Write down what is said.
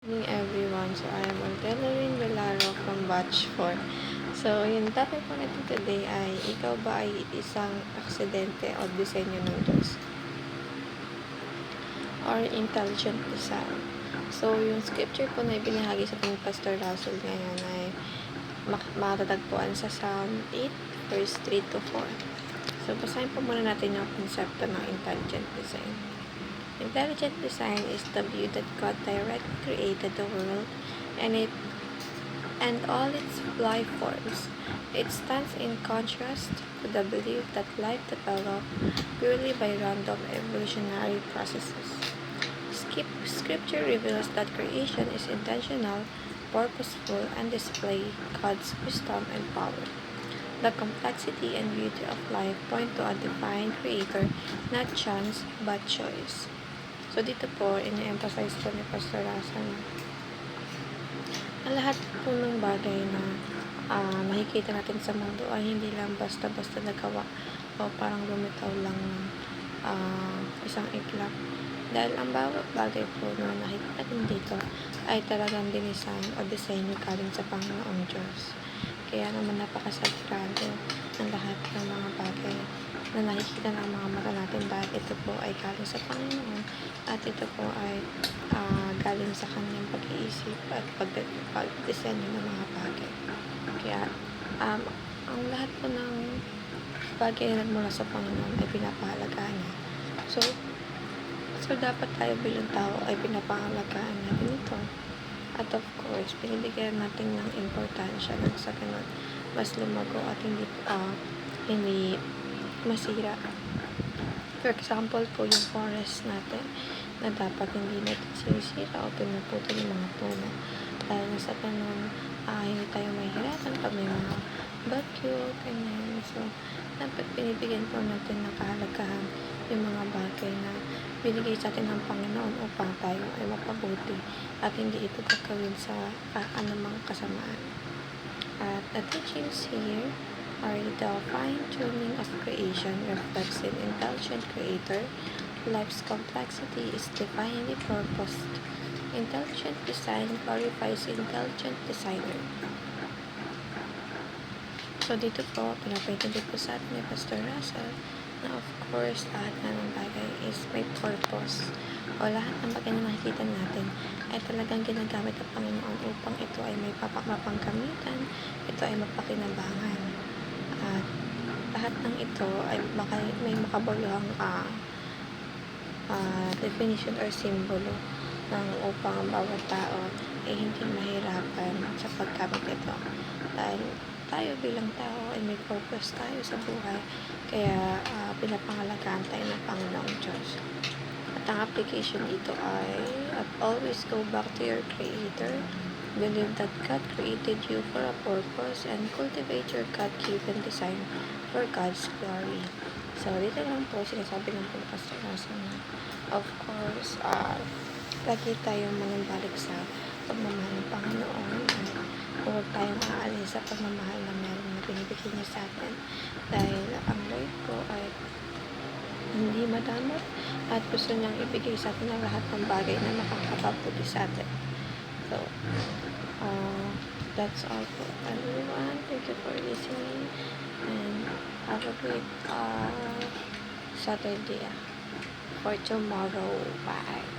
Good evening everyone. So I am Ordelawin Velaro from Batch 4. So yung topic po natin today ay ikaw ba ay isang aksidente o disenyo ng Diyos? Or intelligent design. So yung scripture po na ibinahagi sa ating Pastor Russell ngayon ay matatagpuan sa Psalm 8 verse 3 to 4. So basahin po muna natin yung konsepto ng intelligent design. Intelligent design is the view that God directly created the world and all its life forms. It stands in contrast to the belief that life developed purely by random evolutionary processes. Scripture reveals that creation is intentional, purposeful, and display God's wisdom and power. The complexity and beauty of life point to a divine creator, not chance, but choice. So, dito po, ini-emphasize po ni Pastor Russell na lahat po ng bagay na nakikita natin sa mundo ay hindi lang basta-basta nagawa o parang lumitaw lang ng isang iglap. Dahil ang bawat bagay po na nakikita natin dito ay talagang dinisign o disenyo galing sa Panginoong Diyos. Kaya naman napakasagrado ng lahat ng mga bagay na nakikita ng mga mata natin dahil ito po ay galing sa Panginoon at ito po ay galing sa kanyang pag-iisip at pag-disenyo ng mga bagay. Kaya ang lahat po ng bagay na mula sa Panginoon ay pinapahalagahan niya. So dapat tayo bilang tao ay pinapahalagahan natin ito. At of course, binibigyan natin ng importansya ng sa ganun mas lumago at hindi masira. For example po, yung forest natin na dapat hindi natin sinisira o pinuputol yung mga puno. Dahil na sa ganun, hindi tayo mahihirapan pag may mga bagyo, ganyan. So, dapat binibigyan po natin ng kahalagahan yung mga bagay na binigay sa atin ng Panginoon upang tayo ay mapabuti at hindi ito gagawin sa anumang kasamaan. At the teachings here are the fine-tuning of creation reflects an intelligent creator. Life's complexity is divinely purposed. Intelligent design glorifies intelligent designer. So dito po, pinapaintindi po sa atin ni Pastor Russell na of course, lahat na ng bagay is may purpose. O lahat ng bagay na nakikita natin ay talagang ginagamit ng Panginoon upang ito ay may mapanggamitan, ito ay mapakinabangan. At lahat ng ito ay may makabuluhang definition or simbolo ng upang ang bawat tao ay hindi mahirapan sa paggamit ito. Dahil tayo bilang tao ay may purpose tayo sa buhay, kaya pinapangalagaan tayo ng Panginoong Diyos. At ang application dito ay always go back to your Creator. Believe that God created you for a purpose and cultivate your God-given design for God's glory. So, dito lang po sinasabi ng Pastor Russell na of course, lagi tayong manambalik sa pagmamahal ng Panginoon at huwag tayong aalis sa pagmamahal na meron na binibigay niya sa atin dahil ang Lord ko ay hindi madamot at gusto niyang ibigay sa atin ang lahat ng bagay na makakapabuti sa atin. So, that's all for everyone. Thank you for listening and have a great Saturday for tomorrow. Bye.